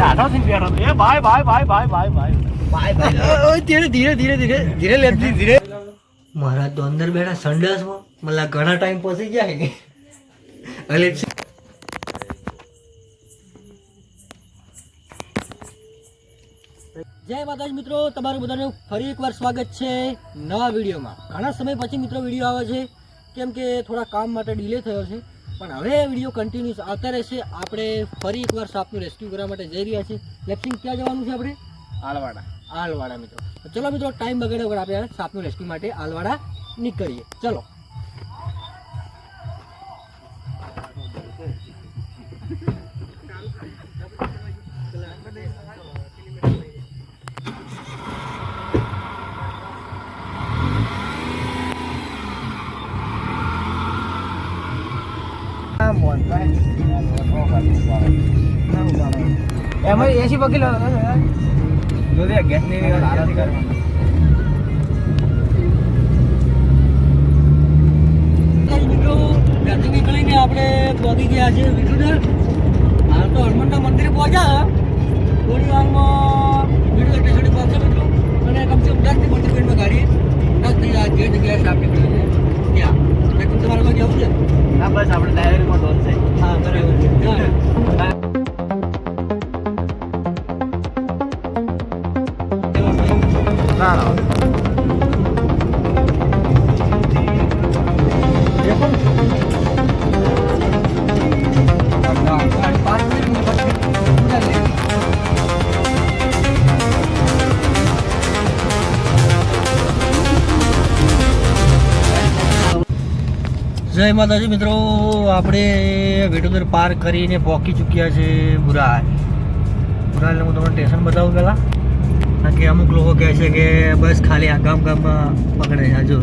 टाटा सिंह कह रहा था, भाई भाई भाई भाई भाई भाई बाय बाय धीरे धीरे धीरे धीरे धीरे लेती धीरे महाराज तो अंदर बैठा संडास में मतलब घना टाइम पहुंची गया है अले જય માતાજી મિત્રો, તમારું બધાનું ફરી એકવાર સ્વાગત છે નવા વિડીયોમાં. ઘણા સમય પછી મિત્રો વિડીયો આવે છે કેમ કે થોડા કામ માટે ડિલે થયો છે, પણ હવે વિડીયો કન્ટિન્યુઅસ આવતા રહેશે. આપણે ફરી એકવાર સાપનું રેસ્ક્યુ કરવા માટે જઈ રહ્યા છીએ. લેપ્સિંગ ક્યાં જવાનું છે આપણે? આલવાડા મિત્રો. ચલો મિત્રો, ટાઈમ બગાડ્યા વગર આપણે સાપનું રેસ્ક્યુ માટે આલવાડા નીકળીએ. ચલો. એમાં એસી પકી લો ગેસ ની નીકળીને આપણે પહોંચી ગયા છે વિઠુદર. હાલ તો હનુમાનના મંદિરે પહોંચ્યા. થોડી વારમાં વિઠુદર સ્ટેશને પહોંચશે મિત્રો, અને કમસે કમ 10 થી 15 મિનિટમાં ગાડી 10 થઈ જાય. જે જગ્યાએ સાપ નીકળ્યો છે ત્યાં તમારે કોઈ જવું છે? ના, બસ આપણે ડાયરીમાં દોન છે. હા બરાબર છે. ના ના જય માતાજી મિત્રો, આપણે વિઠોદર પાર કરીને પહોંચી ચૂક્યા છે બુરાલ. બુરાલને હું તમને સ્ટેશન બતાવું પહેલાં, કારણ કે અમુક લોકો કહે છે કે બસ ખાલી આ ગામમાં પકડે છે. જો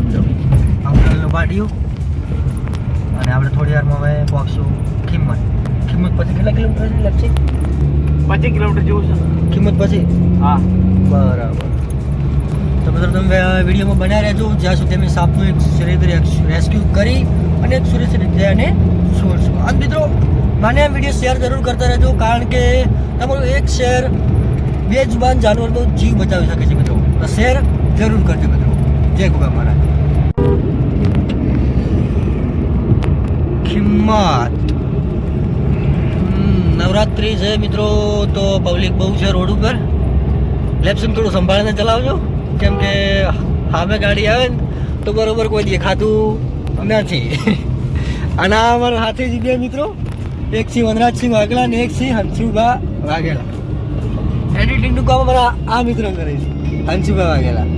આ બુરાલનું પાટિયું, અને આપણે થોડી વારમાં હવે પહોંચશું કિંમત. કિંમત પછી કેટલા કિલોમીટર છે લક્ષી? 25 કિલોમીટર જેવું છે. કિંમત પછી? હા બરાબર. તો મિત્રો તમે વિડીયોમાં બન્યા રહેજો જ્યાં સુધી અમે સાપનું એક રેસ્ક્યુ કરી અને એક સુરક્ષિત રીતે એને છોડશું. અને મિત્રો મને આ વિડીયો શેર જરૂર કરતા રહેજો, કારણ કે તમારું એક શેર બેજુબાન જાનવરનો જીવ બચાવી શકે છે મિત્રો. તો શેર જરૂર કરજો મિત્રો. જય ગોગા મહારાજ. કિંમત નવરાત્રી છે મિત્રો, તો પબ્લિક બહુ છે રોડ ઉપર. લેપ્સિંગ થોડું સંભાળીને ચલાવજો, કેમ કે સામે ગાડી આવે ને તો બરોબર કોઈ દેખાતું નથી. અને આ અમારા હાથે જ બે મિત્રો, એક છે વનરાજસિંહ વાઘેલા અને એક છે હંસુભા વાઘેલા. એડિટિંગનું કામ અમારા આ મિત્રો કરે છે, હંસુભા વાઘેલા.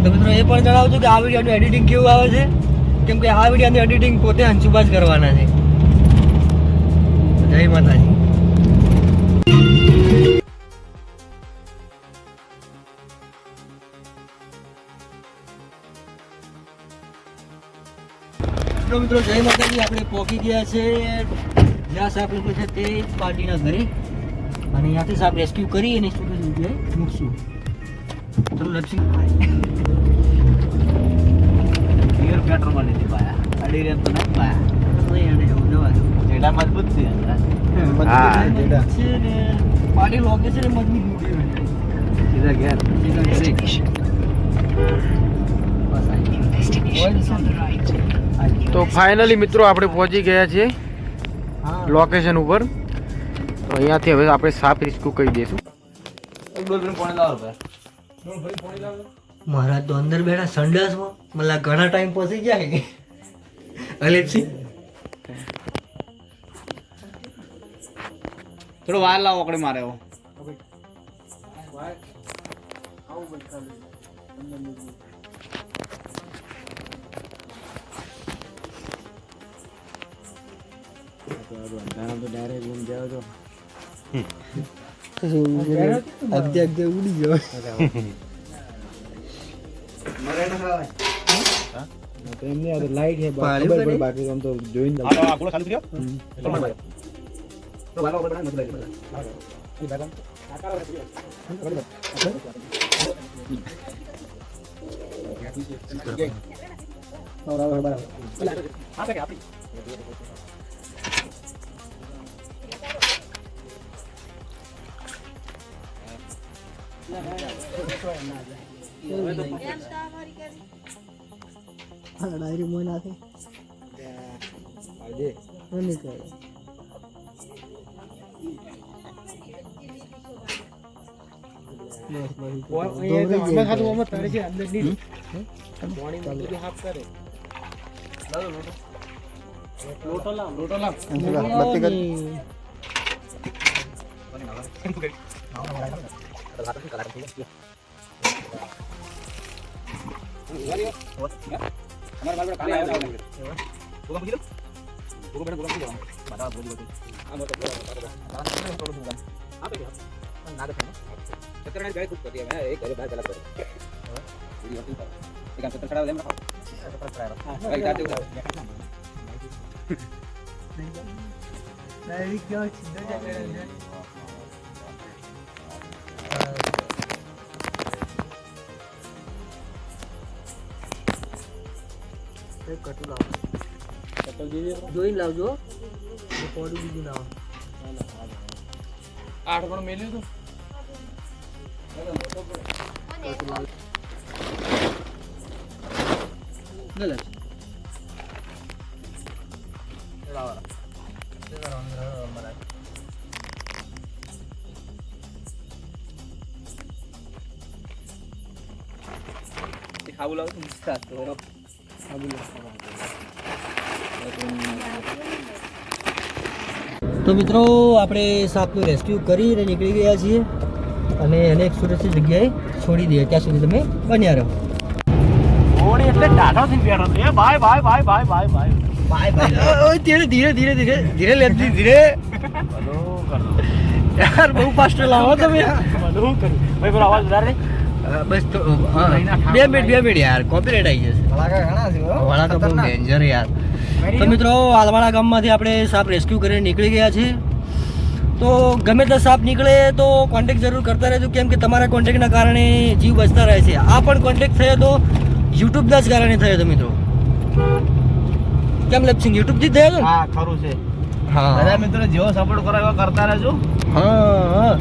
તો મિત્રો એ પણ જણાવજો કે આ વિડીયોનું એડિટિંગ કેવું આવે છે, કેમ કે આ વિડીયોનું એડિટિંગ પોતે હંસુભા જ કરવાના છે. જય માતાજી. મિત્રો જય માતાજી, આપણે પહોંચી ગયા છે જ્યાં સાપ લોકો છે તે પાર્ટીના ઘરે, અને અહીંયાથી સાપ રેસ્ક્યુ કરી અને સુરક્ષિત જગ્યાએ મૂકશું. ચલો લક્ષી પિયર પેટ્રોલમાં નથી પાયા, અડી રેમ તો નથી પાયા. નહીં અને જવું જવા દો. જેડા મજબૂત છે. પાર્ટી લોકેશન મજબૂત મૂકી સીધા ઘેર. તો ફાઇનલી મિત્રો આપણે પહોંચી ગયા છીએ લોકેશન ઉપર. તો અહીંયાથી હવે આપણે સાપ રેસ્ક્યુ કરી દઈશું. મહારાજ તો અંદર બેઠા સંડાસમાં મતલબ ઘણા ટાઈમ પહોંચી ગયા છે અલેપસી. થોડો વાર લાવો આપણે મારે આવો. અગદે ઉડી ગયો. લાઈટ હે બાકી આમ તો જોઈને આપણો ખાલી થયો. ડાયરી મોય નાખે નહીં કરે જોઈને લાવજો પોડું બીજું ના 8 પણ મેલ્યું હતું ખાવું લાવું તો મિત્રો આપણે સાપનું રેસ્ક્યુ કરીને નીકળી ગયા છીએ અને એને એક સુરક્ષિત જગ્યાએ છોડી દઈએ ત્યાં સુધી તમે બન્યા રહો ઓડી એટલે ડાઢો થી બેઠો એ ભાઈ ભાઈ ભાઈ ભાઈ ભાઈ ભાઈ બાય બાય ઓય ધીરે ધીરે ધીરે ધીરે ધીરે લેતી ધીરે યાર બહુ ફાસ્ટ લાવો તમે બધું કર્યું ભાઈ પર અવાજ વધારે બસ તો હા 2 મિનિટ યાર કોપીરાઈટ આવી જશે વાળા તો બહુ ડેન્જર યાર તો મિત્રો આલવાડા ગામમાંથી આપણે સાપ રેસ્ક્યુ કરીને નીકળી ગયા છે તો ગમે તે સાપ નીકળે તો કોન્ટેક્ટ જરૂર કરતા રહેજો કેમ કે તમારા કોન્ટેક્ટના કારણે જીવ બચતા રહે છે આ પણ કોન્ટેક્ટ થયો તો યુટ્યુબના જ કારણે થયો હતો મિત્રો કેમ લેપસિંગ યુટ્યુબથી થયો હતો હા ખરું છે હા બધા મિત્રો જેવો સપોર્ટ કરો એવો કરતા રહેજો હા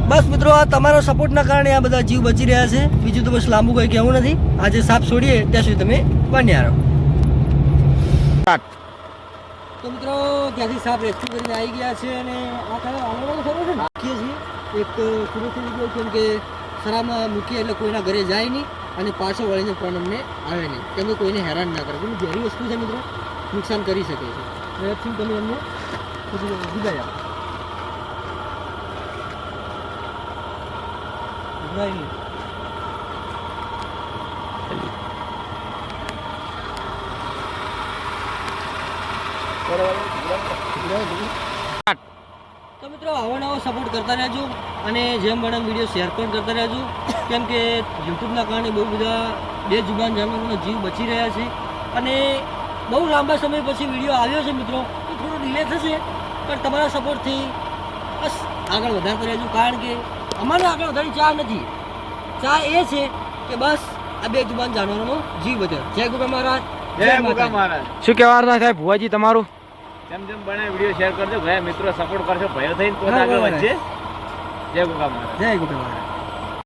બસ મિત્રો આ તમારા સપોર્ટના કારણે આ બધા જીવ બચી રહ્યા છે બીજું તો બસ લાંબુ કંઈ કહેવું નથી આજે સાપ છોડીએ ત્યાં સુધી તમે બન્યા રહો તો મિત્રો ત્યાંથી સાપ રેસ્ક્યુ કરીને આવી ગયા છે અને આ કાલે આલવાડો ખરો છે રાખીએ છીએ એક સુરક્ષિત જગ્યાએ કેમ કે સરામાં મૂકીએ એટલે કોઈના ઘરે જાય નહીં અને પાછો વળીને ફોન અમને આવે નહીં કેમ કે કોઈને હેરાન ના કરે કેમ ઘેરી વસ્તુ છે મિત્રો નુકસાન કરી શકે છે રેસ્ક્યુ તમે એમને પછી વિદાય આપો તો મિત્રો આવો નવો સપોર્ટ કરતા રહેજો અને જેમ બને વિડીયો શેર પણ કરતા રહેજો કેમ કે યુટ્યુબના કારણે બહુ બધા બેજુબાન જાનવરોનો જીવ બચી રહ્યા છે અને બહુ લાંબા સમય પછી વિડીયો આવ્યો છે મિત્રો તો થોડો ડિલે થશે પણ તમારા સપોર્ટથી બસ આગળ વધારતા રહેજો કારણ કે અમારે આગળ વધારી ચા નથી ચા એ છે કે બસ આ બેજુબાન જાનવરોનો જીવ બચે જય ગુગા મહારાજ જય મુકા મહારાજ શું કહેવાનું થાય ભુવાજી તમારું જેમ જેમ બને વિડીયો શેર કરજો ભાઈ મિત્રો સપોર્ટ કરજો ભયો થઈને કોઈ આગળ વધશે જય મુકા મહારાજ જય ગુગા મહારાજ